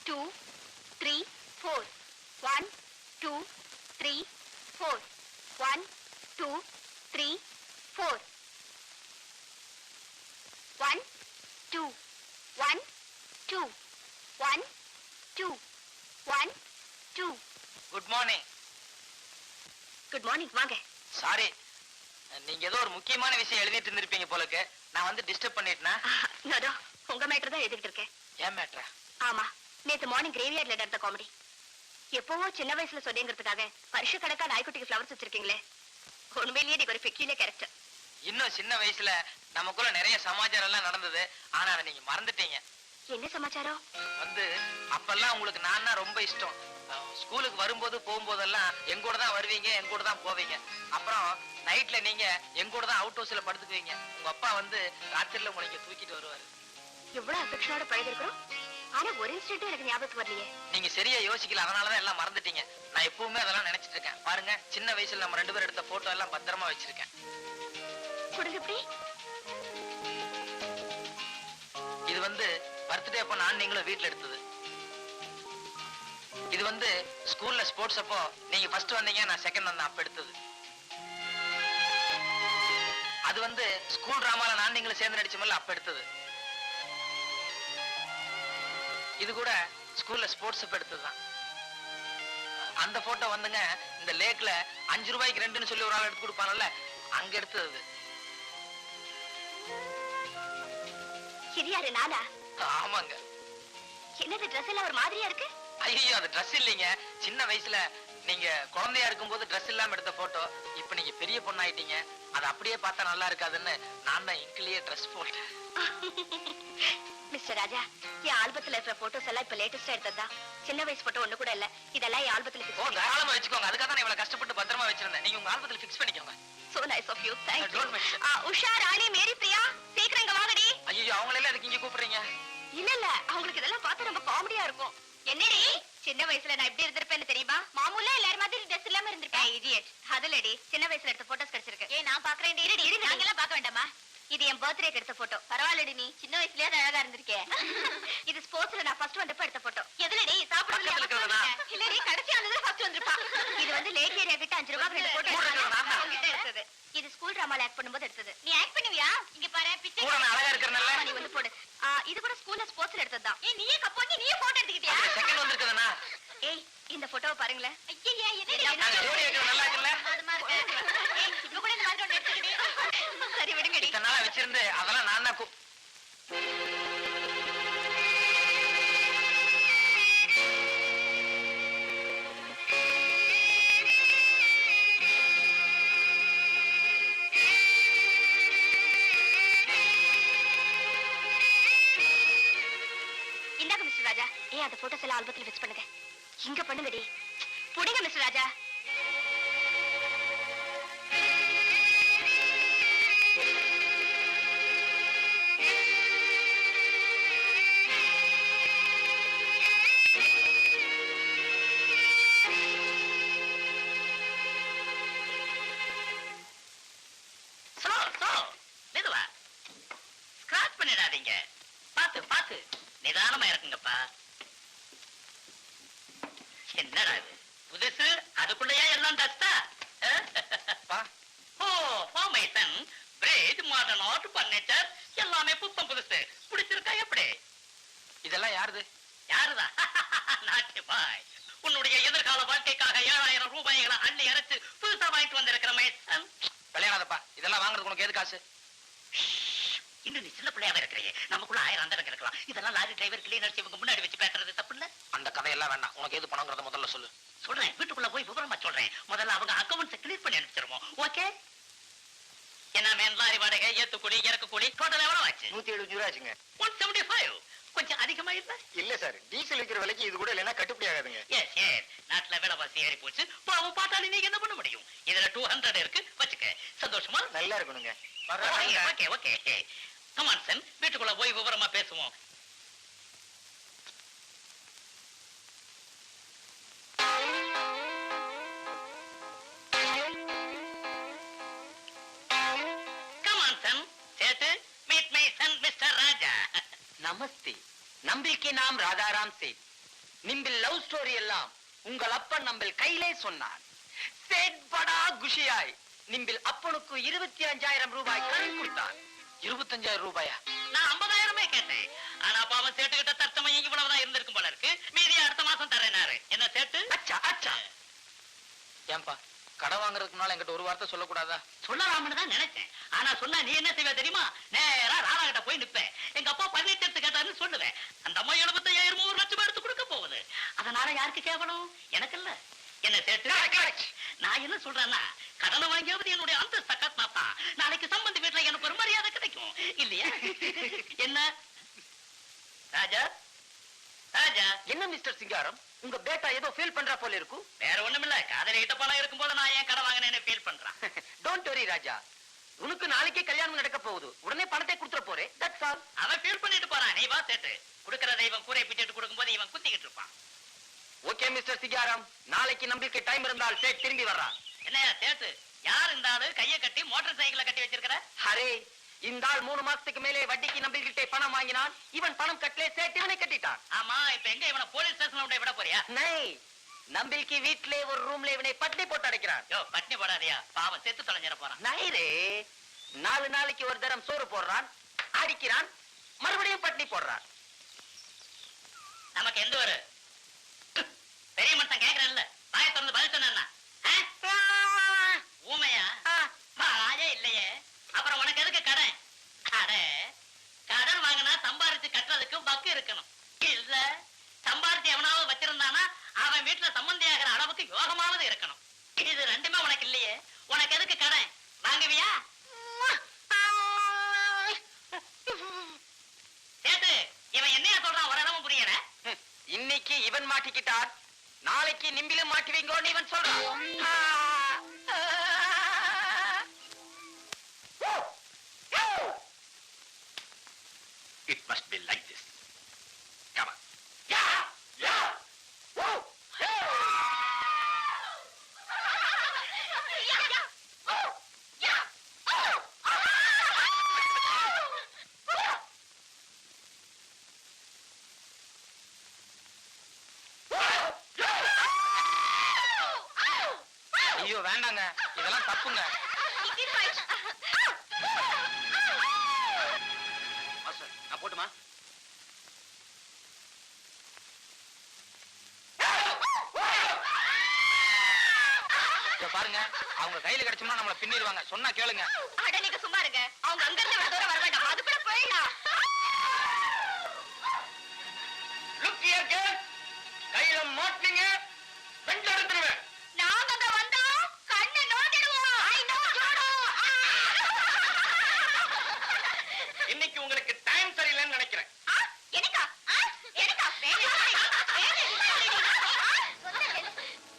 2 3 4 1 2 3 4 1 2 3 4 1 2 1 2 1 2 1 2 good morning. Good morning. வாங்க. Sorry, நீங்க ஏதோ ஒரு முக்கியமான விஷயம் எழுதிட்டு இருந்திருப்பீங்க போலக்கு. நான் வந்து டிஸ்டர்ப் பண்ணிட்டேனா? நோ, உங்க மேட்டர் தான் எழுதிட்டு இருக்கேன். ஏன் மேட்டரா? ஆமா, நேத்து மார்னிங் கிரேவியார்ட்ல நடந்த காமெடி. எப்பவோ சின்ன வயசுல சொன்னேங்கிறதுக்காக வருஷ கணக்கா நாய்க்குட்டிக்கு ஃப்ளவர்ஸ் வச்சிருக்கீங்களே, உண்மையிலேயே நீங்க ஒரு பெக்யூலியர் கேரக்டர். இன்னும் சின்ன வயசுல நமக்குள்ள நிறைய சமாச்சாரம் எல்லாம் நடந்தது. ஆனா அதை நீங்க மறந்துட்டீங்க. என்ன சமாச்சாரம்? வந்து அப்பெல்லாம் உங்களுக்கு நான் ரொம்ப இஷ்டம். ஸ்கூலுக்கு வரும்போது போகும்போதெல்லாம் எங்கூட தான் வருவீங்க, எங்கூட தான் போவீங்க. அப்புறம் நைட்ல நீங்க எங்கூட தான் அவுட் ஹவுஸ்ல படுத்துக்குவீங்க. உங்க அப்பா வந்து ராத்திரில உங்களை தூக்கிட்டு வருவாரு. எவ்வளவு அஃபெக்ஷனோட பழகி இருக்கிறோம். ஆனா ஒரு இன்ஸ்டன்ட் எனக்கு ஞாபகத்துக்கு வரலையே. நீங்க சரியா யோசிக்கல, அதனாலதான் எல்லாம் மறந்துட்டீங்க. நான் எப்பவுமே அதெல்லாம் நினைச்சிட்டு இருக்கேன். பாருங்க, சின்ன வயசுல நம்ம 2 பேரும் எடுத்த போட்டோ எல்லாம் பத்திரமா வச்சிருக்கேன். கொடுங்க. எப்படி? இது வந்து பர்த்டே அப்ப நான் நீங்களும் வீட்டுல எடுத்தது. இது வந்து ஸ்கூல்ல ஸ்போர்ட்ஸ் அப்போ நீங்க ஃபர்ஸ்ட் வந்தீங்க, நான் செகண்ட் வந்தேன், அப்ப எடுத்தது. அது வந்து ஸ்கூல் டிராமால நான் நீங்களும் சேர்ந்து நடிச்சோம்ல, அப்ப எடுத்தது. இது கூட ஸ்கூல்ல ஸ்போர்ட்ஸ் அப்ப எடுத்ததுதான். அந்த போட்டோ வந்துங்க இந்த லேக்ல 5 ரூபாய்க்கு 2ன்னு சொல்லி ஒரு ஆள் எடுத்து கொடுப்பானல்ல, அங்க எடுத்தது. இது யாரு? நானா? ஆமாங்க. என்னது ட்ரெஸ் எல்லாம் ஒரு மாதிரியா இருக்கு? ஐயோ, அது ட்ரெஸ் இல்லைங்க. சின்ன வயசுல நீங்க குழந்தையா இருக்கும்போது ட்ரெஸ் இல்லாம எடுத்த போட்டோ. இப்ப நீங்க பெரிய பொண்ணாயிட்டீங்க, அது அப்படியே பார்த்தா நல்லா இருக்காதுன்னு நான் தான் இங்கிலேயே ட்ரெஸ் போட்டேன். மிஸ்டர் ராஜா, என் ஆல்பத்துல இருக்கிற போட்டோஸ் எல்லாம் இப்ப லேட்டஸ்டா எடுத்ததா. சின்ன வயசு போட்டோ ஒண்ணு கூட இல்ல. இதெல்லாம் என் ஆல்பத்துல ஓ, தாராளமா வச்சுக்கோங்க. அதுக்காக நான் இவ்வளவு கஷ்டப்பட்டு பத்திரமா வச்சிருந்தேன். நீங்க உங்க ஆல்பத்துல ஃபிக்ஸ் பண்ணிக்கோங்க. So nice of you. Thank you. Don't mention. Usha, Rani, Mary, Priya, சீக்கிரம் இங்க வாங்கடி. ஐயோ, அவங்கள எல்லாம் அதுக்கு இங்க கூப்பிடுறீங்க? இல்ல, அவங்களுக்கு இதெல்லாம் பார்த்தா ரொம்ப காமெடியா இருக்கும். என்னடி, சின்ன வயசுல நான் எப்படி இருந்திருப்பேன்னு தெரியுமா? மாமூலா எல்லாரும் மாதிரி ட்ரெஸ் இல்லாம இருந்திருப்பேன். இடியட். அதுலடி சின்ன வயசுல எடுத்த போட்டோஸ் கிடைச்சிருக்கு. ஏய், நான் பாக்குறேன். இருடி, நாங்க எல்லாம் பார்க்க வேண்டாமா? இது என் பர்த்டேக்கு எடுத்த போட்டோ. பரவாயில்லடி, நீ சின்ன வயசுலயே அழகா இருந்திருக்கே. இது ஸ்போர்ட்ஸ்ல நான் ஃபர்ஸ்ட் வந்தப்ப எடுத்த போட்டோ. எதுலடி? சாப்பிடுறதுல இல்லடி, கடைசி ஆனதுல ஃபர்ஸ்ட் வந்திருப்பா. இது வந்து லேக் ஏரியா கிட்ட 5 ரூபாய்க்கு எடுத்த போட்டோ. உன்கிட்ட எடுத்தது. இது ஸ்கூல் டிராமால ஆக்ட் பண்ணும்போது எடுத்தது. நீ ஆக்ட் பண்ணுவியா? இங்க பாரு, பிச்சை கூட நான் அழகா இருக்கறனால நீ வந்து போடு. இது கூட ஸ்கூல்ல ஸ்போர்ட்ஸ்ல எடுத்ததுதான். ஏய், நீயே கப்போங்கி நீயே போட்டோ எடுத்துக்கிட்டியா? செகண்ட் வந்திருக்குதுனா? ஏய், இந்த போட்டோவை பாருங்களே. ஐயே, என்னடி நாங்க ஜோடி எடுக்கிறது நல்லா இருக்குல்ல? அது மாதிரி ஏய், இது கூட இந்த மாதிரி ஒன்னு எடுத்துக்கிட்டே. சரி விடுங்கடி. இத்தனை நாளா வச்சிருந்து அதெல்லாம் நான் தான் இந்தாங்க மிஸ்டர் ராஜா. ஏய், அந்த போட்டோஸ் எல்லாம் ஆல்பத்துல ஃபிக்ஸ் பண்ணுங்க. இங்க பண்ணுங்கடி. புடிங்க மிஸ்டர் ராஜா. நிதானமா இருக்குங்கப்பா. என்னடா இது புதுசு, அதுக்குள்ளயா எல்லாம் டஸ்டா? ஓ, formation, bread, modern art, furniture எல்லாமே புத்தம் புதுசு. பிடிச்சிருக்கா? எப்படி? இதெல்லாம் யாருது? யாருதான்? நாட்டு பாய். உன்னுடைய எதிர்கால வாழ்க்கைக்காக 7000 ரூபாய்களை அள்ளி அரைச்சு புதுசா வாங்கிட்டு வந்திருக்கிற மேசன். விளையாடாதப்பா, இதெல்லாம் வாங்குறதுக்கு உனக்கு எது காசு? இன்னும் நீ சின்ன பிள்ளையாவே இருக்கிறீங்க. நமக்குள்ள 1000 அந்தரங்க இருக்கலாம். இதெல்லாம் லாரி டிரைவர், கிளீனர்ஸ் இவங்க முன்னாடி வச்சு பேசுறது தப்பு இல்ல? அந்த கதையெல்லாம் வேண்டாம். உனக்கு எது பணங்கிறத முதல்ல சொல்லு. சொல்றேன், வீட்டுக்குள்ள போய் விவரமா சொல்றேன். முதல்ல அவங்க அக்கவுண்ட்ஸ் கிளியர் பண்ணி அனுப்பிச்சிருவோம். ஓகே? என்ன மேன் லாரி வாடகை, ஏத்துக்கூலி, இறக்குக்கூலி டோட்டல் எவ்வளவு ஆச்சு? 175 ரூபா ஆச்சுங்க. 175. கொஞ்சம் அதிகமா இல்ல? இல்ல சார், டீசல் விக்கிற விலைக்கு இது கூட இல்லைன்னா கட்டுப்படி ஆகாதுங்க. எஸ் எஸ், நாட்டுல விலைவாசி ஏறி போச்சு. பாவம் பாட்டாளி, நீங்க என்ன பண்ண முடியும்? இதுல 200 இருக்கு, வச்சுக்க. சந்தோஷமா? நல்லா இருக்கணுங்க. Okay okay. கமான் சன், வீட்டுக்குள்ள போய் விவரமா பேசுவோம். Come on son, Sethu, meet my son mister Raja. नमस्ते, नंबी के नाम राधाराम सेठ। நிம்பில் லவ் ஸ்டோரி எல்லாம் உங்கள் அப்பன் நம்பில் கையிலே சொன்னான். சேட் படா குஷியாய் நிம்பில் அப்பனுக்கு 25,000 ரூபாய் கடன் கொடுத்தான். 25,000 ரூபாயா? நான் 50,000 கேட்டேன். ஆனா பாவம் சேட்டுக்கிட்ட தற்சமயம் இவ்வளவுதான் இருந்திருக்கும் போல இருக்கு. மீதி அடுத்த மாசம் தரேனாரு. என்ன சேட்டு? அச்சா அச்சா. ஏன்பா கடன் வாங்குறதுக்கு முன்னால என்கிட்ட ஒரு வார்த்தை சொல்லக்கூடாதா? சொல்லலாம்னு தான் நினைச்சேன். ஆனா சொன்னா நீ என்ன செய்வ தெரியுமா? நேரா ராதா கிட்ட போய் நிப்பேன். எங்க அப்பா 18 எடுத்து கேட்டாருன்னு சொல்லுவேன். அந்த அம்மா 75,000 1 லட்சம் எடுத்து கொடுக்க போகுது. அதனால யாருக்கு கேவலம்? எனக்கு இல்ல. என்ன சேட்டு? நான் என்ன சொல்றேன்னா, கடனை வாங்கியாவது என்னுடைய அந்தஸ்தை காட்டினாதான் நாளைக்கு சம்பந்தி வீட்டுல எனக்கு ஒரு மரியாதை கிடைக்கும் இல்லையா? என்ன ராஜா? ராஜா என்ன மிஸ்டர் சிங்காரம், உங்க பேட்டா ஏதோ ஃபீல் பண்றா போல இருக்கு. வேற ஒண்ணுமில்ல, காதலி கிட்ட பணம் இருக்கும் போது நான் ஏன் கடன் வாங்கினேன்னு ஃபீல் பண்றான். டோன்ட் வரி ராஜா, உனக்கு நாளைக்கே கல்யாணம் நடக்க போகுது. உடனே பணத்தை கொடுத்துற போறே. That's all. அவன் ஃபீல் பண்ணிட்டு போறான். நீ வா சேட்டு. குடுக்கிற தெய்வம் கூரை பிச்சுட்டு கொடுக்கும்போது இவன் குத்திக்கிட்டு இருப்பான். ஓகே மிஸ்டர் சிங்காரம், நாளைக்கு நம்பிக்கை டைம் இருந்தால் சேட் திரும்பி வர்றான். என்னையா சேட்டு, யார் இந்த ஆளு கையை கட்டி மோட்டார் சைக்கிளை கட்டி வச்சிருக்கிற? அரே, இந்த ஆள் 3 மாசத்துக்கு மேலே வட்டிக்கு நம்பிக்கிட்டே பணம் வாங்கினான். இவன் பணம் கட்டலே, சேட் இவனை கட்டிட்டான். ஆமா, இப்ப எங்க இவனை போலீஸ் ஸ்டேஷன்ல விட போறியா? நை, நம்பிக்கை வீட்டிலே ஒரு ரூம்ல இவனை பட்டி போட்டு அடைக்கிறான். யோ பட்னி போடாதியா, பாவம் செத்து தொலைஞ்சிட போறான். நைரே, 4 நாளைக்கு ஒரு தரம் சோறு போடுறான், அடிக்கிறான், மறுபடியும் பட்னி போடுறான். நமக்கு எந்த ஒரு பெரிய மனுஷன் கேக்குறேன்ல, வாயை திறந்து பதில் சொன்னா ஊமையா? வாயே இல்லையே, அப்புறம் உனக்கு எதுக்கு கடன்? கடன் வாங்கினா சம்பாரிச்சு கட்டுறதுக்கு பக்கு இருக்கணும். இல்ல சம்பாரிச்சு எவனாவது வச்சிருந்தானா அவன் வீட்டுல சம்பந்தி ஆகிற அளவுக்கு யோகமாவது இருக்கணும். இது ரெண்டுமே உனக்கு இல்லையே, உனக்கு எதுக்கு கடன்? வாங்குவியா? சேட்டு, இவன் என்னையா சொல்றான்? ஒரு இடமும் புரியல. இன்னைக்கு இவன் மாட்டிக்கிட்டான், நாளைக்கு நிம்பிலும் மாட்டுவீங்கோன்னு இவன் சொல்றான். It must be like this. Come on. ஐயோ வேண்டாங்க, இதெல்லாம் தப்புங்க. மாஸ்டர், நான் போட்டுமா? இத பாருங்க, அவங்க கையில கிடைச்சோம்னா நம்மள பின்னிடுவாங்க. சொன்னா கேளுங்க. அட நீங்க சும்மா இருங்க. அவங்க அங்க இருந்து இவ்வளவு தூரம் வர வேண்டாம், அதுக்குள்ள போயிடலாம். லுக் ஹியர் கேர்ள், கையில மாட்டீங்க வெண்ட எடுத்துருவேன். நாங்க அங்க வந்தா கண்ணை நோண்டிடுவோம். I know Jodo. இன்னைக்கு உங்களுக்கு டைம் சரியில்லைன்னு நினைக்கிறேன். எனக்கா? எனக்கா?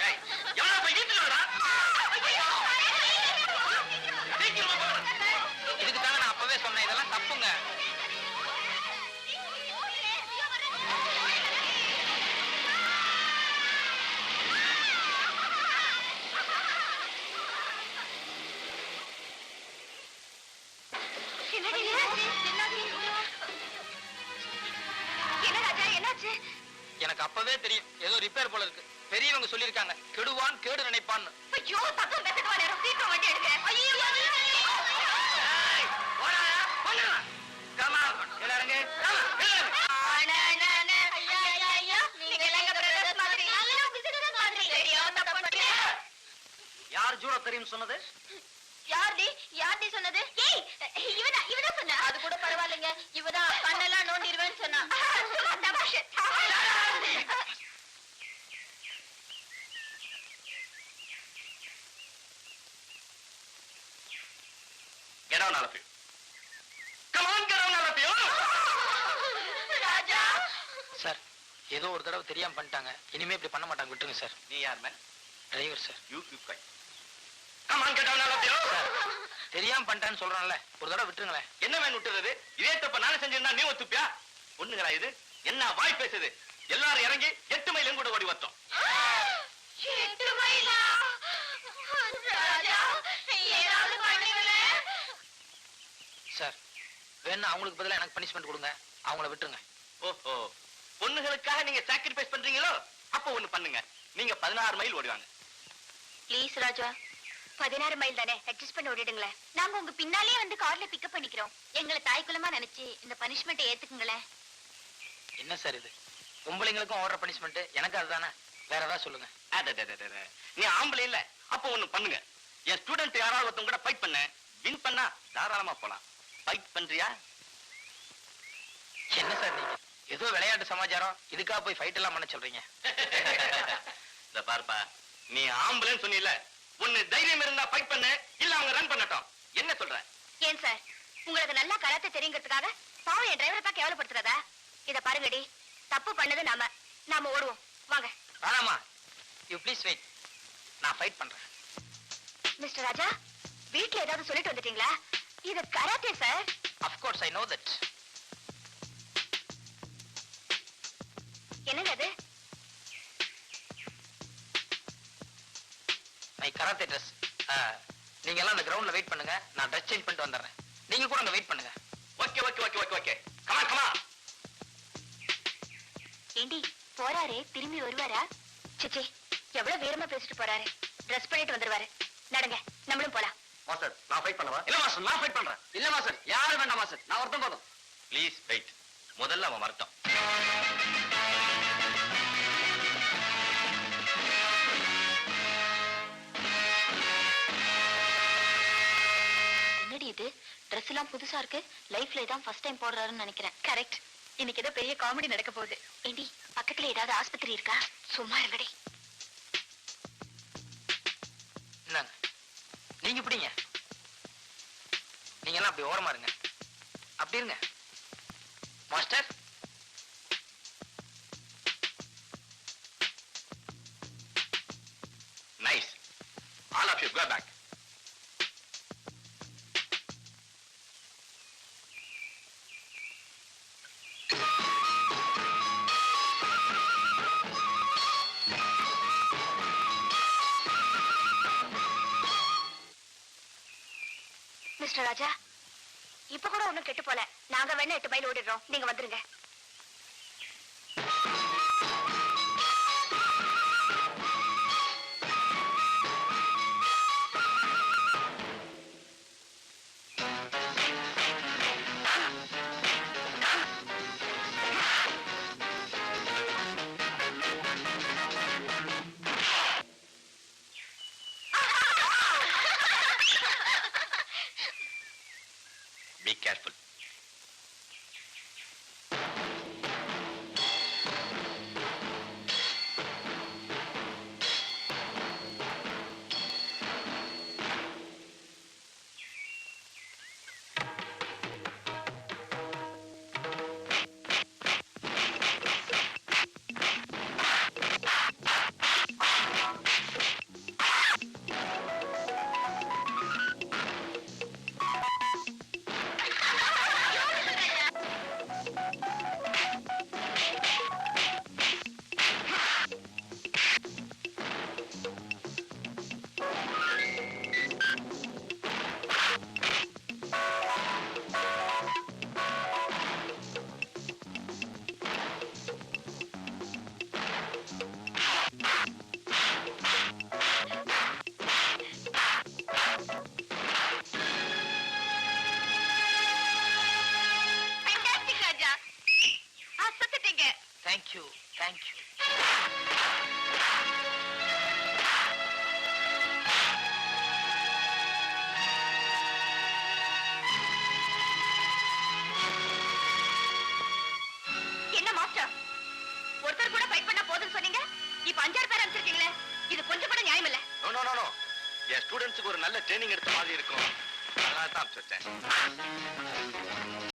டேய், யாரா போய் வீட்டுல வரா? சீக்கிரமா போங்க. இதுக்கு தாங்க நான் அப்பவே சொன்னேன், இதெல்லாம் தப்புங்க. என்ன ராஜா, என்னாச்சு? எனக்கு அப்பவே தெரியும், ஏதோ ரிப்பேர் போல இருக்கு. பெரியவங்க சொல்லிருக்காங்க, கெடுவான் கேடு நினைப்பான்னு. ஐயோ, சத்தம் பேசிட்டு வா, நேரம் சீக்கிரம் வண்டி எடுங்க. ஐயோ, யார் ஜூட தெரியும் சொன்னது? யார்டி சொன்னது? ஏய், இவதான் சொன்னா. அது கூட பரவாயில்லைங்க, இவதான் கண்ணெல்லாம் நோண்டிடுவேன்னு சொன்னா. Get out of here. Come on, get out of here. Raja, sir, ஏதோ ஒரு தடவை தெரியாம பண்ணிட்டாங்க. இனிமே இப்படி பண்ண மாட்டாங்க, விட்டுருங்க சார். நீ யார் man? Driver sir. You keep quiet. Come on get out of the road. Sir, தெரியாம பண்ணிட்டான்னு சொல்றான்ல, ஒரு தடவை விட்டுருங்களேன். என்ன மேன் விட்டுறது? இதே தப்ப நானே செஞ்சிருந்தா நீ ஒத்துப்பியா? ஒண்ணுங்களா இது? என்ன வாய் பேசுது? எல்லாரும் இறங்கி 8 மைல் எங்கூட ஓடி வந்தோம். 8 மைலா? ராஜா, ஏதாவது பண்ணுங்களே. சார், வேணா அவங்களுக்கு பதிலா எனக்கு பனிஷ்மெண்ட் கொடுங்க, அவங்கள விட்டுருங்க. ஓஹோ, பொண்ணுகளுக்காக நீங்க சாக்ரிஃபைஸ் பண்றீங்களோ அப்ப ஒண்ணு பண்ணுங்க, நீங்க 16 மைல் ஓடுவாங்க. ப்ளீஸ் ராஜா, 16 மைல் தானே, அட்ஜஸ்ட் பண்ணி ஓடிடுங்களேன். நாங்க உங்க பின்னாலே வந்து கார்ல பிக்கப் பண்ணிக்கிறோம். எங்களை தாய்க்குலமா நினைச்சு இந்த பனிஷ்மெண்ட்டை ஏத்துக்குங்களேன். என்ன சார் இது? பொம்பளைங்களுக்கும் ஓடுற பனிஷ்மெண்ட், எனக்கு அதுதானே. வேற ஏதாவது சொல்லுங்க. அடடடடட. நீ ஆம்பளை இல்ல, அப்ப ஒண்ணு பண்ணுங்க. என் ஸ்டூடெண்ட் யாராவது ஒருத்தவங்க கூட ஃபைட் பண்ண, வின் பண்ணா தாராளமா போலாம். ஃபைட் பண்றியா? என்ன சார் நீங்க ஏதோ விளையாட்டு சமாச்சாரம், இதுக்காக போய் ஃபைட் எல்லாம் பண்ண சொல்றீங்க? இத பாருப்பா, நீ ஆம்பளைன்னு சொன்னீல, ஒண்ணு தைரியம் இருந்தா ஃபைட் பண்ண, இல்ல அவங்க ரன் பண்ணட்டும். என்ன சொல்ற? ஏன் சார், உங்களுக்கு நல்லா கராத்தே தெரியுங்கிறதுக்காக பாவம் என் டிரைவரை தான் கேவலப்படுத்துறதா? இத பாருங்கடி, தப்பு பண்ணது நாம ஓடுவோம் வாங்க. வேணாமா, யூ ப்ளீஸ் வெயிட், நான் ஃபைட் பண்றேன். மிஸ்டர் ராஜா, வீட்ல ஏதாவது சொல்லிட்டு வந்துட்டீங்களா? இது karate sir. Of course I know that. என்னங்க அது? My karate dress. நீங்க எல்லாம் அந்த கிரவுண்ட்ல வெயிட் பண்ணுங்க, நான் ட்ரெஸ் சேஞ்ச் பண்ணிட்டு வந்துடுறேன். நீங்க கூட அங்க வெயிட் பண்ணுங்க. Okay okay okay okay okay, comma comma. ஏண்டி போறாரே, திரும்பி வருவாரா? சிச்சி, எவ்வளவு வீரமா பேசிட்டு போறாரு. ட்ரெஸ் பண்ணிட்டு வந்துருவாரு. நடங்க, நம்மளும் போலாம். மாஸ்டர், நான் ஃபைட் பண்ணவா? இல்ல மாஸ்டர், நான் ஃபைட் பண்றேன். இல்ல மாஸ்டர், யாரும் வேண்டாம் மாஸ்டர், நான் ஒருத்தன் போதும். ப்ளீஸ் வெயிட், முதல்ல அவன் வரட்டும். என்னடி இது, ட்ரெஸ் எல்லாம் புதுசா இருக்கு. லைஃப்ல இதான் ஃபர்ஸ்ட் டைம் போடுறாருன்னு நினைக்கிறேன். கரெக்ட், இன்னைக்கு ஏதோ பெரிய காமெடி நடக்க போகுது. ஏண்டி, பக்கத்துல ஏதாவது ஆஸ்பத்திரி இருக்கா? சும்மா இருங்கடி. என்னங்க நீங்க பிடிங்க, நீங்க எல்லாம் அப்படி ஓரமா இருங்க, அப்படி இருங்க. Master, nice. All of you go back. Mister Raja, இப்ப கூட ஒண்ணும் கெட்டு போல. நாங்க வேணா 8 மைல் ஓடிடுறோம், நீங்க வந்துருங்க. Be careful. Thank you thank you. என்ன மாஸ்டர், ஒருத்தர் கூட ஃபைட் பண்ணா போதும்னு சொன்னீங்க, இப்ப 5-6 பேர் அனுப்பிச்சிருக்கீங்களே, இது கொஞ்சம் கூட நியாயம் இல்ல. நோ நோ நோ நோ, என் ஸ்டூடெண்ட்ஸுக்கு ஒரு நல்ல ட்ரைனிங் எடுத்த மாதிரி இருக்கும், அதனால தான் அனுப்பிச்சு வச்சேன்.